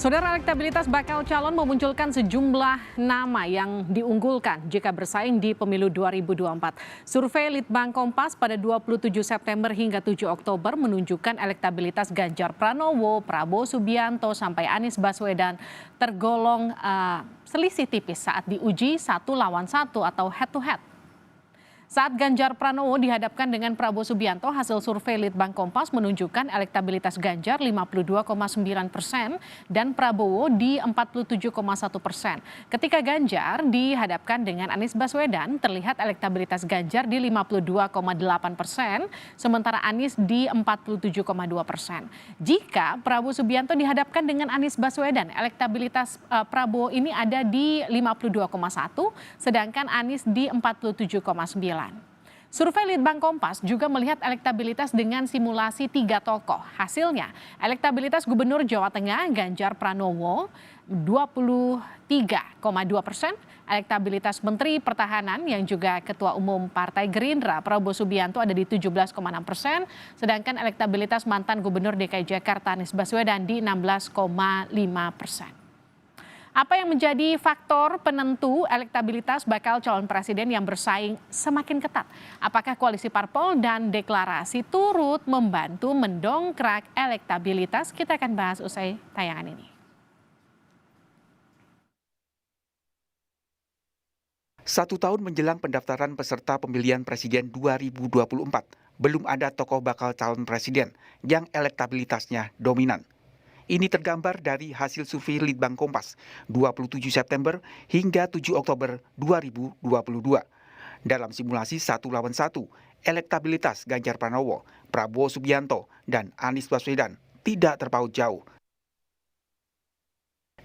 Saudara, elektabilitas bakal calon memunculkan sejumlah nama yang diunggulkan jika bersaing di pemilu 2024. Survei Litbang Kompas pada 27 September hingga 7 Oktober menunjukkan elektabilitas Ganjar Pranowo, Prabowo Subianto sampai Anies Baswedan tergolong selisih tipis saat diuji 1-1 atau head to head. Saat Ganjar Pranowo dihadapkan dengan Prabowo Subianto, hasil survei Litbang Kompas menunjukkan elektabilitas Ganjar 52,9% dan Prabowo di 47,1%. Ketika Ganjar dihadapkan dengan Anies Baswedan, terlihat elektabilitas Ganjar di 52,8%, sementara Anies di 47,2%. Jika Prabowo Subianto dihadapkan dengan Anies Baswedan, elektabilitas Prabowo ini ada di 52,1, sedangkan Anies di 47,9. Survei Litbang Kompas juga melihat elektabilitas dengan simulasi 3 tokoh. Hasilnya, elektabilitas Gubernur Jawa Tengah Ganjar Pranowo 23,2%, elektabilitas Menteri Pertahanan yang juga Ketua Umum Partai Gerindra Prabowo Subianto ada di 17,6%, sedangkan elektabilitas mantan Gubernur DKI Jakarta Anies Baswedan di 16,5%. Apa yang menjadi faktor penentu elektabilitas bakal calon presiden yang bersaing semakin ketat? Apakah koalisi parpol dan deklarasi turut membantu mendongkrak elektabilitas? Kita akan bahas usai tayangan ini. Satu tahun menjelang pendaftaran peserta pemilihan presiden 2024, belum ada tokoh bakal calon presiden yang elektabilitasnya dominan. Ini tergambar dari hasil survei Litbang Kompas 27 September hingga 7 Oktober 2022. Dalam simulasi 1-1, elektabilitas Ganjar Pranowo, Prabowo Subianto, dan Anies Baswedan tidak terpaut jauh.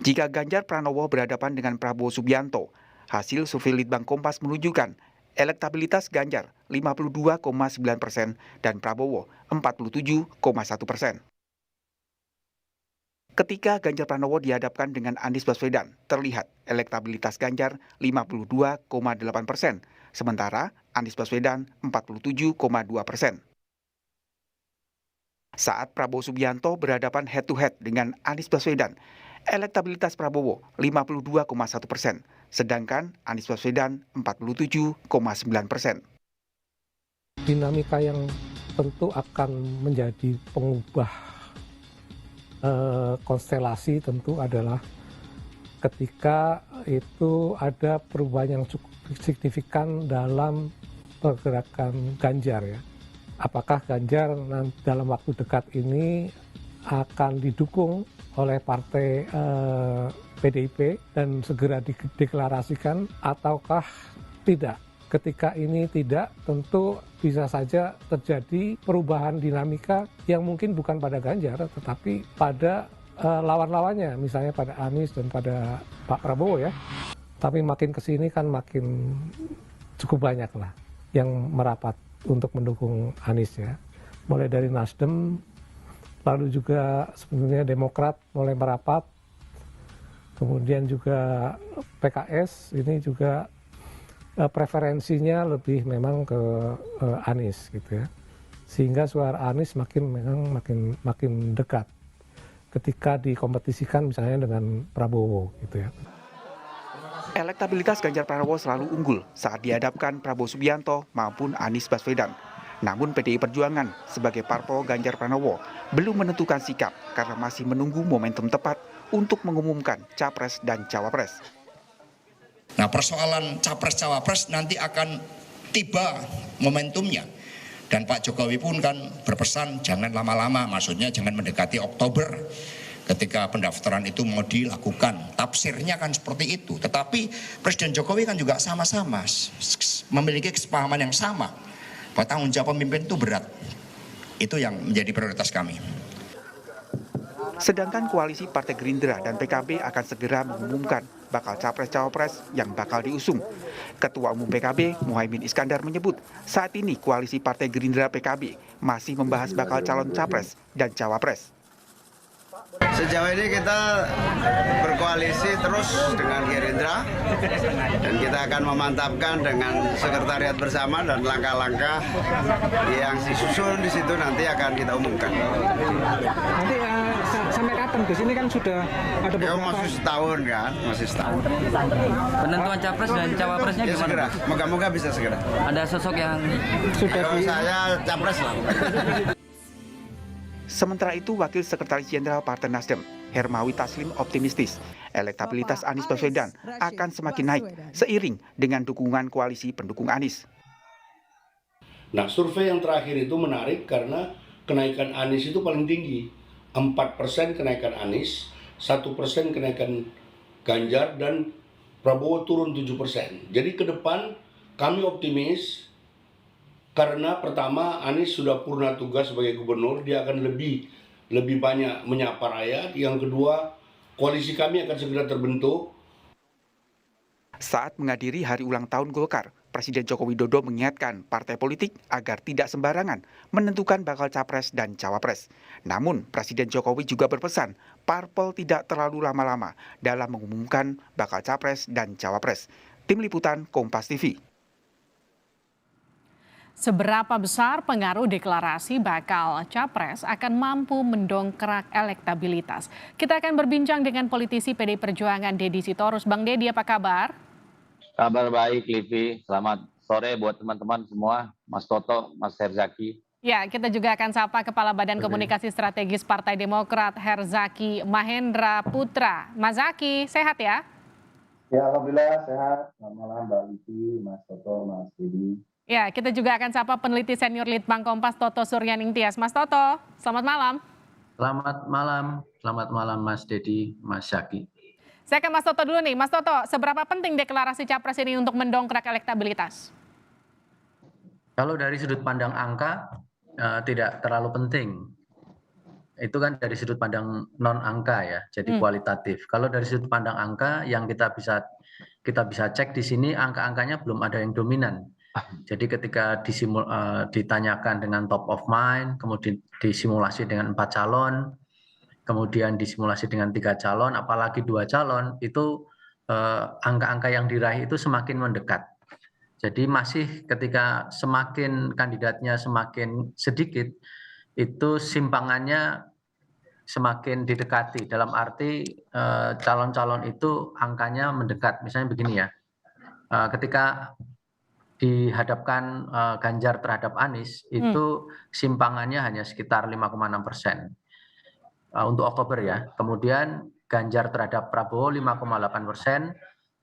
Jika Ganjar Pranowo berhadapan dengan Prabowo Subianto, hasil survei Litbang Kompas menunjukkan elektabilitas Ganjar 52,9% dan Prabowo 47,1%. Ketika Ganjar Pranowo dihadapkan dengan Anies Baswedan, terlihat elektabilitas Ganjar 52,8%, sementara Anies Baswedan 47,2%. Saat Prabowo Subianto berhadapan head-to-head dengan Anies Baswedan, elektabilitas Prabowo 52,1%, sedangkan Anies Baswedan 47,9%. Dinamika yang tentu akan menjadi pengubah konstelasi tentu adalah ketika itu ada perubahan yang cukup signifikan dalam pergerakan Ganjar ya. Apakah Ganjar dalam waktu dekat ini akan didukung oleh partai PDIP dan segera dideklarasikan ataukah tidak? Ketika ini tidak, tentu bisa saja terjadi perubahan dinamika yang mungkin bukan pada Ganjar, tetapi pada lawan-lawannya, misalnya pada Anies dan pada Pak Prabowo ya. Tapi makin ke sini kan makin cukup banyak lah yang merapat untuk mendukung Anies ya. Mulai dari Nasdem, lalu juga sebenarnya Demokrat mulai merapat, kemudian juga PKS ini juga preferensinya lebih memang ke Anies gitu ya, sehingga suara Anies makin dekat ketika dikompetisikan misalnya dengan Prabowo gitu ya. Elektabilitas Ganjar Pranowo selalu unggul saat dihadapkan Prabowo Subianto maupun Anies Baswedan. Namun PDI Perjuangan sebagai parpol Ganjar Pranowo belum menentukan sikap karena masih menunggu momentum tepat untuk mengumumkan capres dan cawapres. Nah, persoalan capres-cawapres nanti akan tiba momentumnya. Dan Pak Jokowi pun kan berpesan jangan lama-lama, maksudnya jangan mendekati Oktober ketika pendaftaran itu mau dilakukan. Tafsirnya kan seperti itu. Tetapi Presiden Jokowi kan juga sama-sama memiliki kesepahaman yang sama. Bahwa tanggung jawab pemimpin itu berat. Itu yang menjadi prioritas kami. Sedangkan koalisi Partai Gerindra dan PKB akan segera mengumumkan bakal capres-cawapres yang bakal diusung. Ketua Umum PKB, Muhaimin Iskandar menyebut saat ini koalisi Partai Gerindra PKB masih membahas bakal calon capres dan cawapres. Sejauh ini kita berkoalisi terus dengan Gerindra dan kita akan memantapkan dengan sekretariat bersama dan langkah-langkah yang disusun di situ nanti akan kita umumkan. Nanti sampai kapan Gus? Ini kan sudah ada Ya, beberapa... masih setahun kan, masih setahun. Penentuan capres dan cawapresnya Ya gimana? segera, moga-moga bisa segera. Ada sosok yang sudah Kalau saya capres lah. Sementara itu, Wakil Sekretaris Jenderal Partai Nasdem, Hermawi Taslim optimistis elektabilitas Anies Baswedan akan semakin naik seiring dengan dukungan koalisi pendukung Anies. Nah, survei yang terakhir itu menarik karena kenaikan Anies itu paling tinggi. 4% kenaikan Anies, 1% kenaikan Ganjar, dan Prabowo turun 7%. Jadi ke depan kami optimis karena pertama Anies sudah purna tugas sebagai gubernur, dia akan lebih banyak menyapa rakyat. Yang kedua, koalisi kami akan segera terbentuk. Saat menghadiri hari ulang tahun Golkar, Presiden Joko Widodo mengingatkan partai politik agar tidak sembarangan menentukan bakal capres dan cawapres. Namun, Presiden Jokowi juga berpesan parpol tidak terlalu lama-lama dalam mengumumkan bakal capres dan cawapres. Tim Liputan Kompas TV. Seberapa besar pengaruh deklarasi bakal capres akan mampu mendongkrak elektabilitas? Kita akan berbincang dengan politisi PDI Perjuangan Deddy Sitorus. Bang Deddy, apa kabar? Kabar baik, Livi. Selamat sore buat teman-teman semua, Mas Toto, Mas Herzaki. Ya, kita juga akan sapa Kepala Badan Komunikasi Strategis Partai Demokrat, Herzaki Mahendra Putra. Mas Zaki, sehat ya? Ya, alhamdulillah sehat. Selamat malam Mbak Livi, Mas Toto, Mas Deddy. Ya, kita juga akan sapa peneliti senior Litbang Kompas Toto Suryaning Tias. Mas Toto, selamat malam. Selamat malam Mas Deddy, Mas Zaki. Saya ke Mas Toto dulu nih. Mas Toto, seberapa penting deklarasi capres ini untuk mendongkrak elektabilitas? Kalau dari sudut pandang angka, tidak terlalu penting. Itu kan dari sudut pandang non-angka ya, jadi kualitatif. Kalau dari sudut pandang angka, yang kita bisa cek di sini, angka-angkanya belum ada yang dominan. Jadi ketika ditanyakan dengan top of mind, kemudian disimulasi dengan 4 calon, kemudian disimulasi dengan 3 calon, apalagi 2 calon, itu angka-angka yang diraih itu semakin mendekat. Jadi masih ketika semakin kandidatnya semakin sedikit, itu simpangannya semakin didekati. Dalam arti calon-calon itu angkanya mendekat. Misalnya begini ya, ketika dihadapkan Ganjar terhadap Anies, itu simpangannya hanya sekitar 5,6%. Untuk Oktober ya. Kemudian Ganjar terhadap Prabowo 5,8%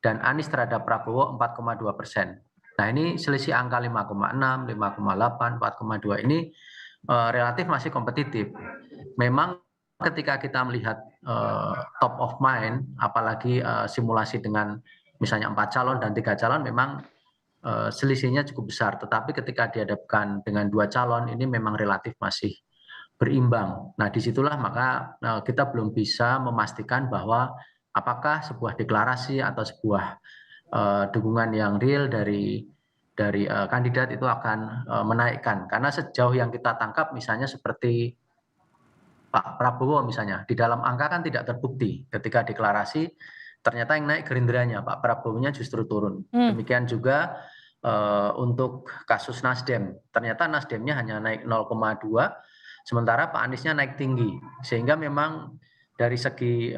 dan Anies terhadap Prabowo 4,2%. Nah ini selisih angka 5,6, 5,8, 4,2 ini relatif masih kompetitif. Memang ketika kita melihat top of mind, apalagi simulasi dengan misalnya 4 calon dan 3 calon, memang selisihnya cukup besar. Tetapi ketika dihadapkan dengan 2 calon, ini memang relatif masih berimbang. Nah, disitulah maka kita belum bisa memastikan bahwa apakah sebuah deklarasi atau sebuah dukungan yang real dari kandidat itu akan menaikkan. Karena sejauh yang kita tangkap, misalnya seperti Pak Prabowo misalnya, di dalam angka kan tidak terbukti. Ketika deklarasi, ternyata yang naik Gerindranya, Pak Prabowo-nya justru turun. Demikian juga untuk kasus Nasdem. Ternyata Nasdemnya hanya naik 0,2, sementara Pak Aniesnya naik tinggi. Sehingga memang dari segi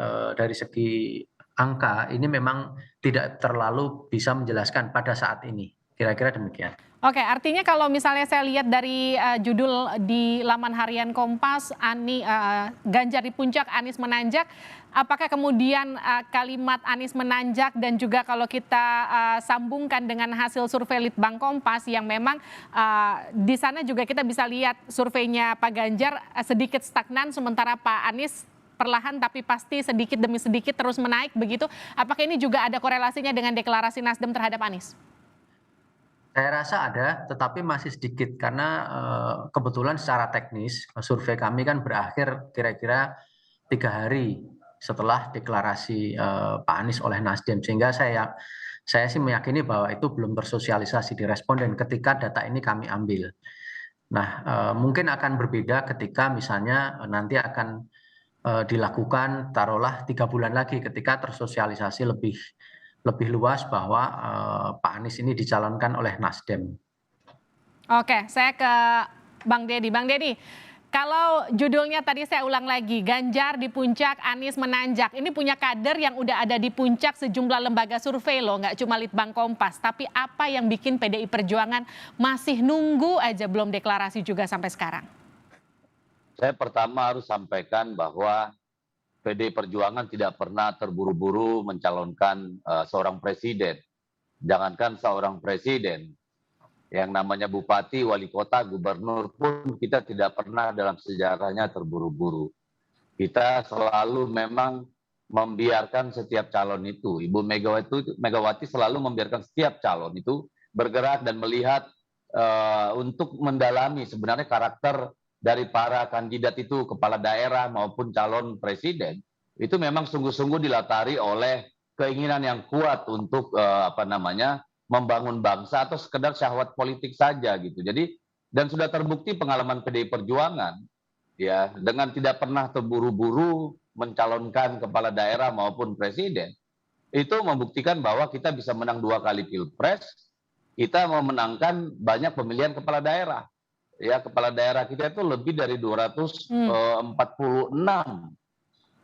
angka ini memang tidak terlalu bisa menjelaskan pada saat ini. Kira-kira demikian. Oke, artinya kalau misalnya saya lihat dari judul di laman harian Kompas, Ganjar di puncak, Anies menanjak. Apakah kemudian kalimat Anies menanjak dan juga kalau kita sambungkan dengan hasil survei Litbang Kompas yang memang di sana juga kita bisa lihat surveinya Pak Ganjar sedikit stagnan, sementara Pak Anies perlahan tapi pasti sedikit demi sedikit terus menaik begitu. Apakah ini juga ada korelasinya dengan deklarasi Nasdem terhadap Anies? Saya rasa ada, tetapi masih sedikit karena kebetulan secara teknis survei kami kan berakhir kira-kira 3 hari setelah deklarasi Pak Anies oleh Nasdem, sehingga saya sih meyakini bahwa itu belum bersosialisasi di responden ketika data ini kami ambil. Nah, mungkin akan berbeda ketika misalnya nanti akan dilakukan taruhlah 3 bulan lagi ketika tersosialisasi lebih luas bahwa Pak Anies ini dicalonkan oleh Nasdem. Oke, saya ke Bang Deddy. Bang Deddy, kalau judulnya tadi saya ulang lagi, Ganjar di puncak, Anies menanjak. Ini punya kader yang udah ada di puncak sejumlah lembaga survei loh, nggak cuma Litbang Kompas. Tapi apa yang bikin PDI Perjuangan masih nunggu aja belum deklarasi juga sampai sekarang? Saya pertama harus sampaikan bahwa PDI Perjuangan tidak pernah terburu-buru mencalonkan seorang presiden. Jangankan seorang presiden, yang namanya bupati, wali kota, gubernur pun kita tidak pernah dalam sejarahnya terburu-buru. Kita selalu memang membiarkan setiap calon itu. Ibu Megawati selalu membiarkan setiap calon itu bergerak dan melihat untuk mendalami sebenarnya karakter dari para kandidat itu, kepala daerah maupun calon presiden, itu memang sungguh-sungguh dilatari oleh keinginan yang kuat untuk membangun bangsa atau sekedar syahwat politik saja gitu. Jadi, dan sudah terbukti pengalaman PDI Perjuangan ya, dengan tidak pernah terburu-buru mencalonkan kepala daerah maupun presiden, itu membuktikan bahwa kita bisa menang 2 kali pilpres, kita memenangkan banyak pemilihan kepala daerah. Ya, kepala daerah kita itu lebih dari 246.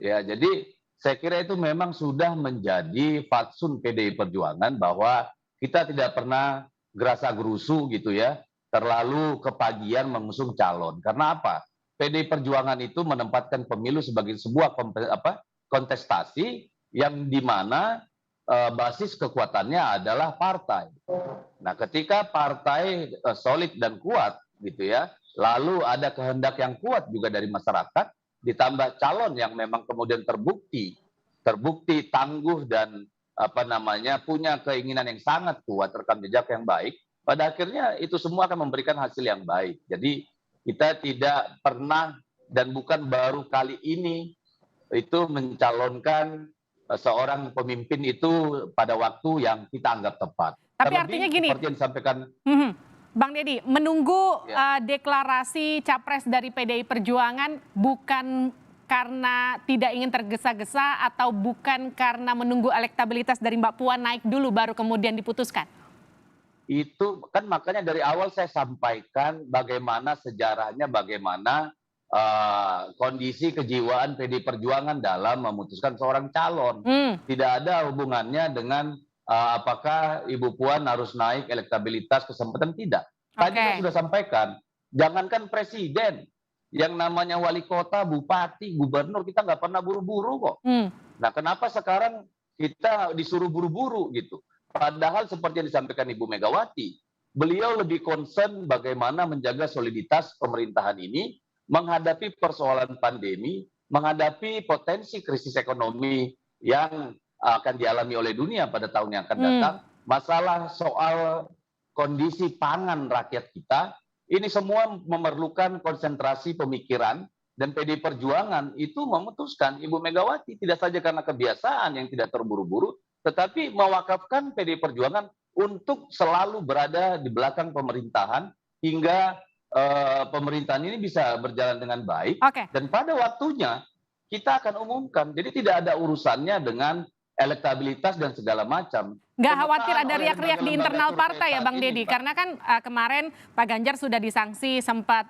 Ya, jadi saya kira itu memang sudah menjadi fatsun PDI Perjuangan bahwa kita tidak pernah gerasa gerusu gitu ya, terlalu kepagian mengusung calon. Karena apa? PDI Perjuangan itu menempatkan pemilu sebagai sebuah kontestasi yang dimana basis kekuatannya adalah partai. Nah, ketika partai solid dan kuat gitu ya, lalu ada kehendak yang kuat juga dari masyarakat, ditambah calon yang memang kemudian terbukti tangguh dan punya keinginan yang sangat kuat, rekam jejak yang baik, pada akhirnya itu semua akan memberikan hasil yang baik. Jadi kita tidak pernah dan bukan baru kali ini itu mencalonkan seorang pemimpin itu pada waktu yang kita anggap tepat. Tapi artinya gini, seperti yang disampaikan Bang Deddy, menunggu deklarasi capres dari PDI Perjuangan bukan karena tidak ingin tergesa-gesa atau bukan karena menunggu elektabilitas dari Mbak Puan naik dulu baru kemudian diputuskan? Itu kan makanya dari awal saya sampaikan bagaimana sejarahnya, bagaimana kondisi kejiwaan PDI Perjuangan dalam memutuskan seorang calon. Tidak ada hubungannya dengan apakah Ibu Puan harus naik elektabilitas kesempatan, tidak. Tadi saya sudah sampaikan, jangankan presiden, yang namanya wali kota, bupati, gubernur, kita nggak pernah buru-buru kok. Nah, kenapa sekarang kita disuruh buru-buru gitu? Padahal seperti yang disampaikan Ibu Megawati, beliau lebih concern bagaimana menjaga soliditas pemerintahan ini, menghadapi persoalan pandemi, menghadapi potensi krisis ekonomi yang akan dialami oleh dunia pada tahun yang akan datang, masalah soal kondisi pangan rakyat kita, ini semua memerlukan konsentrasi pemikiran, dan PDI Perjuangan itu memutuskan, Ibu Megawati tidak saja karena kebiasaan yang tidak terburu-buru, tetapi mewakafkan PDI Perjuangan untuk selalu berada di belakang pemerintahan hingga pemerintahan ini bisa berjalan dengan baik. Dan pada waktunya kita akan umumkan. Jadi tidak ada urusannya dengan elektabilitas dan segala macam. Nggak khawatir ada riak-riak di internal partai ya Bang Deddy? Karena kan kemarin Pak Ganjar sudah disangsi, sempat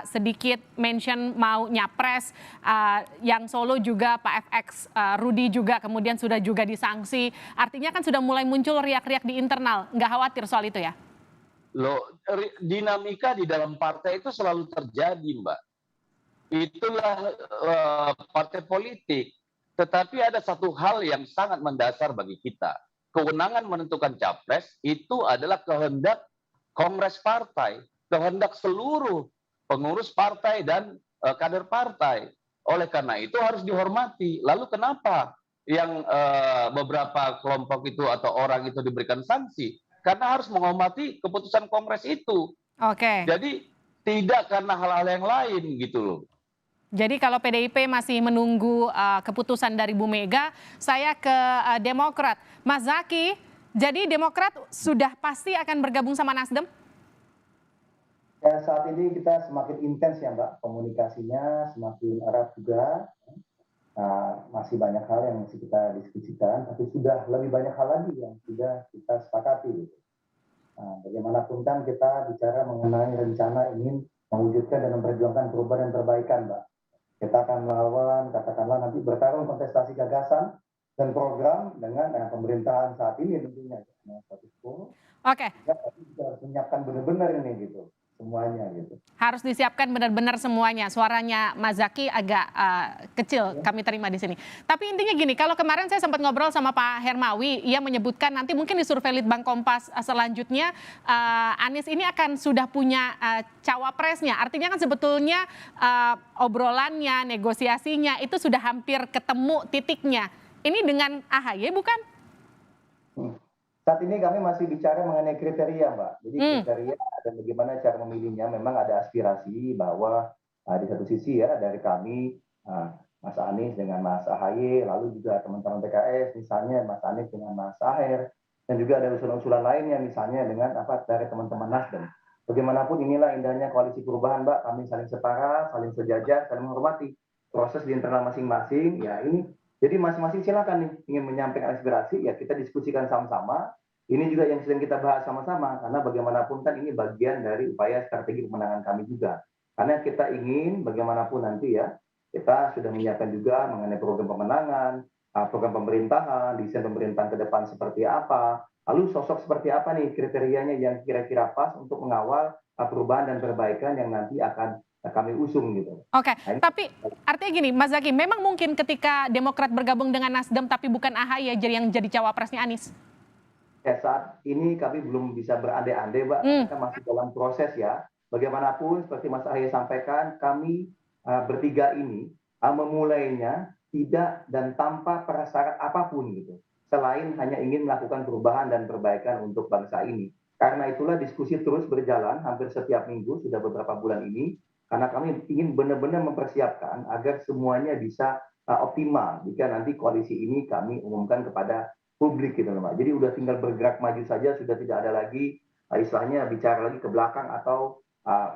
sedikit mention mau nyapres, yang Solo juga Pak FX Rudi juga kemudian sudah juga disangsi. Artinya kan sudah mulai muncul riak-riak di internal. Nggak khawatir soal itu ya? Loh, dinamika di dalam partai itu selalu terjadi, Mbak. Itulah partai politik. Tetapi ada satu hal yang sangat mendasar bagi kita. Kewenangan menentukan capres itu adalah kehendak kongres partai, kehendak seluruh pengurus partai dan kader partai. Oleh karena itu harus dihormati. Lalu kenapa yang beberapa kelompok itu atau orang itu diberikan sanksi? Karena harus menghormati keputusan kongres itu. Jadi tidak karena hal-hal yang lain gitu loh. Jadi kalau PDIP masih menunggu keputusan dari Bu Mega, saya ke Demokrat. Mas Zaky, jadi Demokrat sudah pasti akan bergabung sama Nasdem? Ya, saat ini kita semakin intens ya Mbak, komunikasinya semakin erat juga. masih banyak hal yang mesti kita diskusikan, tapi sudah lebih banyak hal lagi yang sudah kita sepakati. Gitu. Bagaimanapun kan kita bicara mengenai rencana ingin mewujudkan dan memperjuangkan perubahan dan perbaikan, Mbak. Kita akan melawan, katakanlah nanti bertarung kontestasi gagasan dan program dengan pemerintahan saat ini tentunya. Oke. Kita harus menyiapkan benar-benar ini gitu, semuanya gitu. Harus disiapkan benar-benar semuanya. Suaranya Mas Zaky agak kecil kami terima di sini. Tapi intinya gini, kalau kemarin saya sempat ngobrol sama Pak Hermawi, ia menyebutkan nanti mungkin di survei Litbang Kompas selanjutnya Anies ini akan sudah punya cawapresnya. Artinya kan sebetulnya obrolannya, negosiasinya itu sudah hampir ketemu titiknya. Ini dengan AHY bukan? Saat ini kami masih bicara mengenai kriteria, Mbak. Jadi kriteria dan bagaimana cara memilihnya. Memang ada aspirasi bahwa di satu sisi ya dari kami, Mas Anies dengan Mas AHY, lalu juga teman-teman PKS, misalnya Mas Anies dengan Mas Aher, dan juga ada usulan-usulan lainnya, misalnya dengan dari teman-teman Nasdem. Bagaimanapun inilah indahnya koalisi perubahan, Mbak. Kami saling setara, saling sejajar, saling menghormati proses di internal masing-masing. Ya ini. Jadi masing-masing silakan nih ingin menyampaikan aspirasi, ya kita diskusikan sama-sama. Ini juga yang sedang kita bahas sama-sama, karena bagaimanapun kan ini bagian dari upaya strategi pemenangan kami juga. Karena kita ingin bagaimanapun nanti ya, kita sudah menyiapkan juga mengenai program pemenangan, program pemerintahan, desain pemerintahan ke depan seperti apa, lalu sosok seperti apa nih kriterianya yang kira-kira pas untuk mengawal perubahan dan perbaikan yang nanti akan kami usung gitu. Oke, tapi artinya gini, Mas Zaky, memang mungkin ketika Demokrat bergabung dengan Nasdem tapi bukan AHY yang jadi cawapresnya Anies? Ya, saat ini kami belum bisa berandai-andai, Mbak. Kita masih dalam proses ya. Bagaimanapun, seperti Mas AHY sampaikan, kami bertiga ini memulainya tidak dan tanpa prasyarat apapun gitu. Selain hanya ingin melakukan perubahan dan perbaikan untuk bangsa ini. Karena itulah diskusi terus berjalan hampir setiap minggu, sudah beberapa bulan ini. Karena kami ingin benar-benar mempersiapkan agar semuanya bisa optimal jika nanti koalisi ini kami umumkan kepada publik gitu loh, Mbak. Jadi udah tinggal bergerak maju saja, sudah tidak ada lagi istilahnya bicara lagi ke belakang atau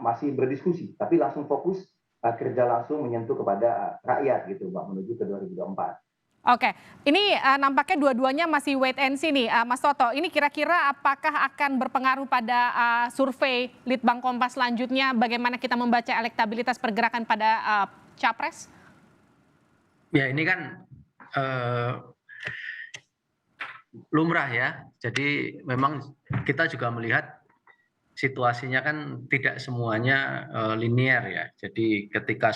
masih berdiskusi, tapi langsung fokus kerja langsung menyentuh kepada rakyat gitu, Mbak, menuju ke 2024. Oke, ini nampaknya dua-duanya masih wait and see nih, Mas Toto. Ini kira-kira apakah akan berpengaruh pada survei Litbang Kompas selanjutnya? Bagaimana kita membaca elektabilitas pergerakan pada Capres? Ya ini kan lumrah ya. Jadi memang kita juga melihat situasinya kan tidak semuanya linear ya. Jadi ketika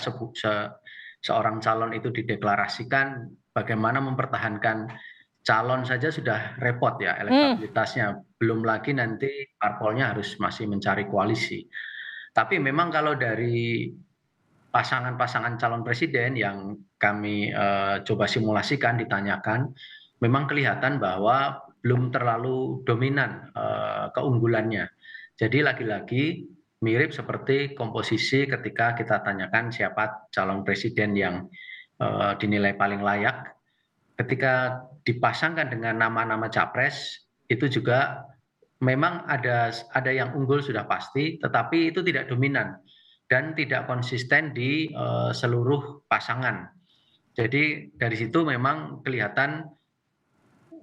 seorang calon itu dideklarasikan, bagaimana mempertahankan calon saja sudah repot ya elektabilitasnya. Belum lagi nanti parpolnya harus masih mencari koalisi. Tapi memang kalau dari pasangan-pasangan calon presiden yang kami coba simulasikan, ditanyakan, memang kelihatan bahwa belum terlalu dominan keunggulannya. Jadi lagi-lagi mirip seperti komposisi ketika kita tanyakan siapa calon presiden yang dinilai paling layak. Ketika dipasangkan dengan nama-nama capres, itu juga memang ada yang unggul sudah pasti, tetapi itu tidak dominan dan tidak konsisten di seluruh pasangan. Jadi dari situ memang kelihatan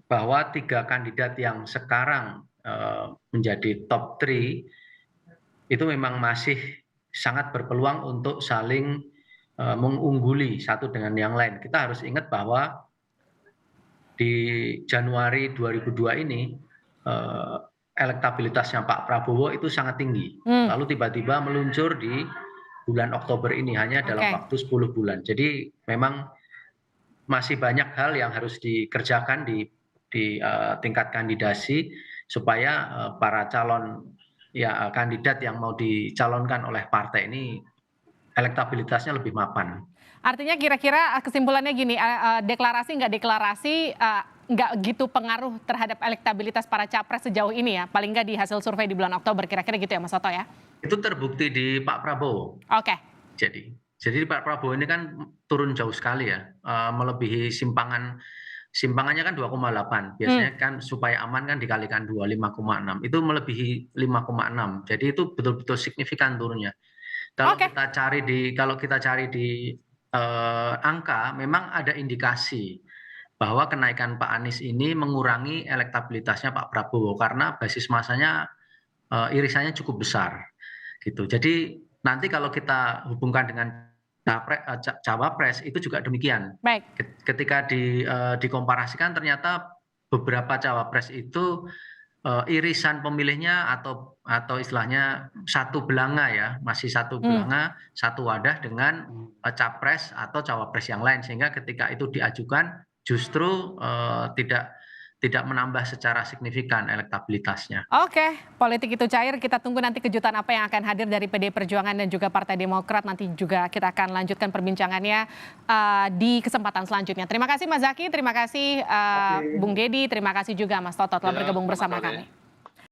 bahwa 3 kandidat yang sekarang menjadi top 3 itu memang masih sangat berpeluang untuk saling mengungguli satu dengan yang lain. Kita harus ingat bahwa di Januari 2002 ini elektabilitasnya Pak Prabowo itu sangat tinggi. Lalu tiba-tiba meluncur di bulan Oktober ini hanya dalam waktu 10 bulan. Jadi memang masih banyak hal yang harus dikerjakan di tingkat kandidasi supaya para calon kandidat yang mau dicalonkan oleh partai ini elektabilitasnya lebih mapan. Artinya kira-kira kesimpulannya gini, deklarasi nggak deklarasi nggak gitu pengaruh terhadap elektabilitas para capres sejauh ini ya, paling nggak di hasil survei di bulan Oktober, kira-kira gitu ya Mas Toto ya? Itu terbukti di Pak Prabowo. Oke. Jadi Pak Prabowo ini kan turun jauh sekali ya, melebihi simpangannya kan 2,8. Biasanya kan supaya aman kan dikalikan 2, 5,6. Itu melebihi 5,6. Jadi itu betul-betul signifikan turunnya. Kalau kita cari di angka memang ada indikasi bahwa kenaikan Pak Anies ini mengurangi elektabilitasnya Pak Prabowo karena basis masanya irisannya cukup besar gitu. Jadi nanti kalau kita hubungkan dengan cawapres itu juga demikian. Baik. Ketika dikomparasikan ternyata beberapa cawapres itu irisan pemilihnya atau istilahnya satu belanga ya, masih satu belanga, satu wadah dengan capres atau cawapres yang lain, sehingga ketika itu diajukan justru tidak menambah secara signifikan elektabilitasnya. Oke, politik itu cair. Kita tunggu nanti kejutan apa yang akan hadir dari PD Perjuangan dan juga Partai Demokrat. Nanti juga kita akan lanjutkan perbincangannya di kesempatan selanjutnya. Terima kasih Mas Zaky, terima kasih Bung Deddy, terima kasih juga Mas Toto telah bergabung bersama kami.